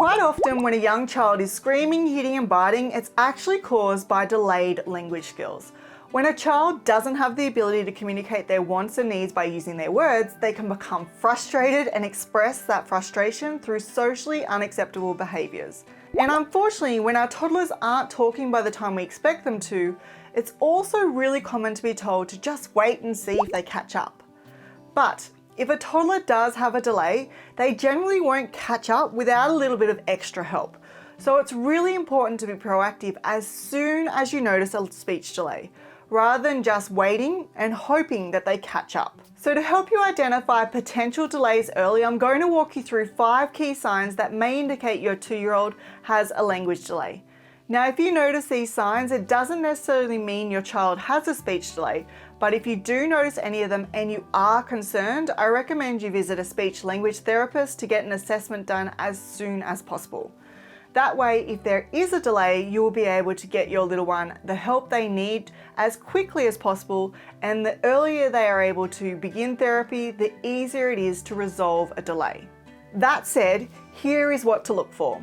Quite often when a young child is screaming, hitting and biting, it's actually caused by delayed language skills. When a child doesn't have the ability to communicate their wants and needs by using their words, they can become frustrated and express that frustration through socially unacceptable behaviours. And unfortunately, when our toddlers aren't talking by the time we expect them to, it's also really common to be told to just wait and see if they catch up. But if a toddler does have a delay, they generally won't catch up without a little bit of extra help. So it's really important to be proactive as soon as you notice a speech delay, rather than just waiting and hoping that they catch up. So to help you identify potential delays early, I'm going to walk you through 5 key signs that may indicate your 2-year-old has a language delay. Now, if you notice these signs, it doesn't necessarily mean your child has a speech delay, but if you do notice any of them and you are concerned, I recommend you visit a speech language therapist to get an assessment done as soon as possible. That way, if there is a delay, you will be able to get your little one the help they need as quickly as possible, and the earlier they are able to begin therapy, the easier it is to resolve a delay. That said, here is what to look for.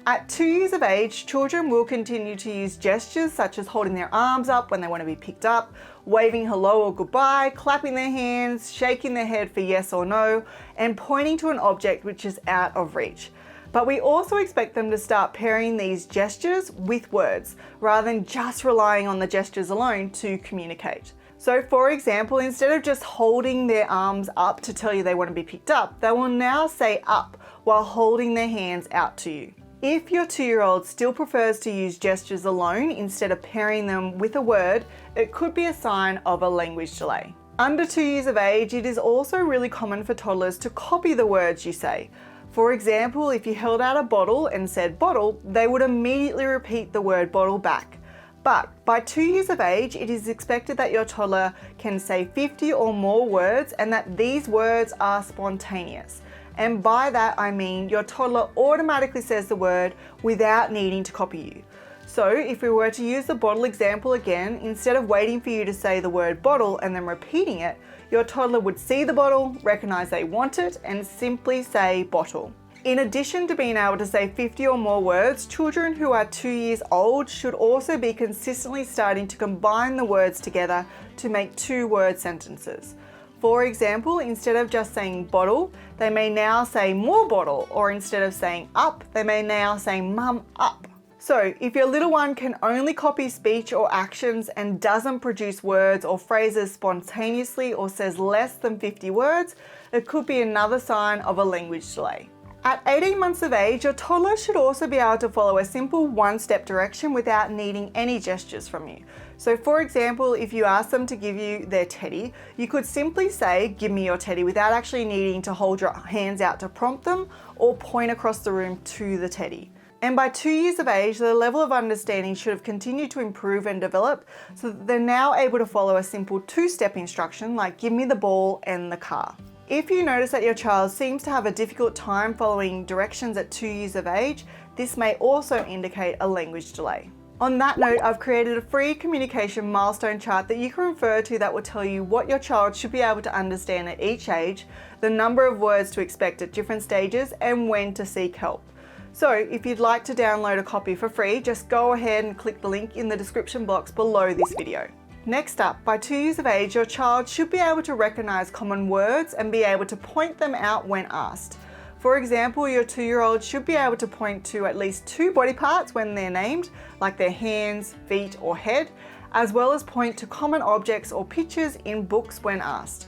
At 2 years of age, children will continue to use gestures such as holding their arms up when they want to be picked up, waving hello or goodbye, clapping their hands, shaking their head for yes or no, and pointing to an object which is out of reach. But we also expect them to start pairing these gestures with words, rather than just relying on the gestures alone to communicate. So for example, instead of just holding their arms up to tell you they want to be picked up, they will now say up while holding their hands out to you. If your 2-year-old still prefers to use gestures alone instead of pairing them with a word, it could be a sign of a language delay. Under 2 years of age, it is also really common for toddlers to copy the words you say. For example, if you held out a bottle and said bottle, they would immediately repeat the word bottle back. But by 2 years of age, it is expected that your toddler can say 50 or more words and that these words are spontaneous. And by that I mean your toddler automatically says the word without needing to copy you. So if we were to use the bottle example again, instead of waiting for you to say the word bottle and then repeating it, your toddler would see the bottle, recognize they want it, and simply say bottle. In addition to being able to say 50 or more words, children who are 2 years old should also be consistently starting to combine the words together to make 2-word sentences. For example, instead of just saying bottle, they may now say more bottle, or instead of saying up, they may now say mum up. So if your little one can only copy speech or actions and doesn't produce words or phrases spontaneously or says less than 50 words, it could be another sign of a language delay. At 18 months of age, your toddler should also be able to follow a simple 1-step direction without needing any gestures from you. So for example, if you ask them to give you their teddy, you could simply say, give me your teddy, without actually needing to hold your hands out to prompt them or point across the room to the teddy. And by 2 years of age, the level of understanding should have continued to improve and develop so that they're now able to follow a simple 2-step instruction like give me the ball and the car. If you notice that your child seems to have a difficult time following directions at 2 years of age, this may also indicate a language delay. On that note, I've created a free communication milestone chart that you can refer to that will tell you what your child should be able to understand at each age, the number of words to expect at different stages, and when to seek help. So if you'd like to download a copy for free, just go ahead and click the link in the description box below this video. Next up, by 2 years of age, your child should be able to recognize common words and be able to point them out when asked. For example, your 2-year-old should be able to point to at least 2 body parts when they're named, like their hands, feet, or head, as well as point to common objects or pictures in books when asked.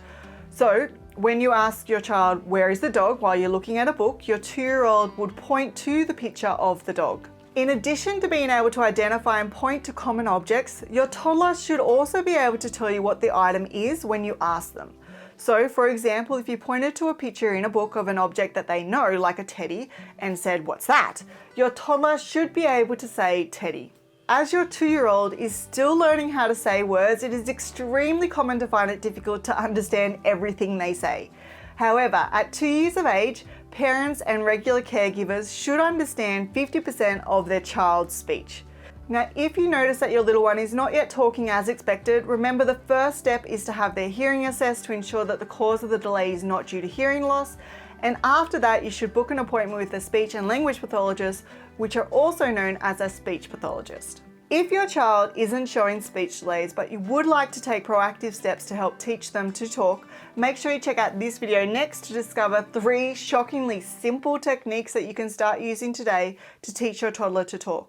So, when you ask your child, where is the dog, while you're looking at a book, your 2-year-old would point to the picture of the dog. In addition to being able to identify and point to common objects, your toddler should also be able to tell you what the item is when you ask them. So, for example, if you pointed to a picture in a book of an object that they know, like a teddy, and said, what's that? Your toddler should be able to say teddy. As your 2-year-old is still learning how to say words, it is extremely common to find it difficult to understand everything they say. However, at 2 years of age, parents and regular caregivers should understand 50% of their child's speech. Now, if you notice that your little one is not yet talking as expected, remember the first step is to have their hearing assessed to ensure that the cause of the delay is not due to hearing loss, And after that, you should book an appointment with a speech and language pathologist, which are also known as a speech pathologist. If your child isn't showing speech delays, but you would like to take proactive steps to help teach them to talk, make sure you check out this video next to discover 3 shockingly simple techniques that you can start using today to teach your toddler to talk.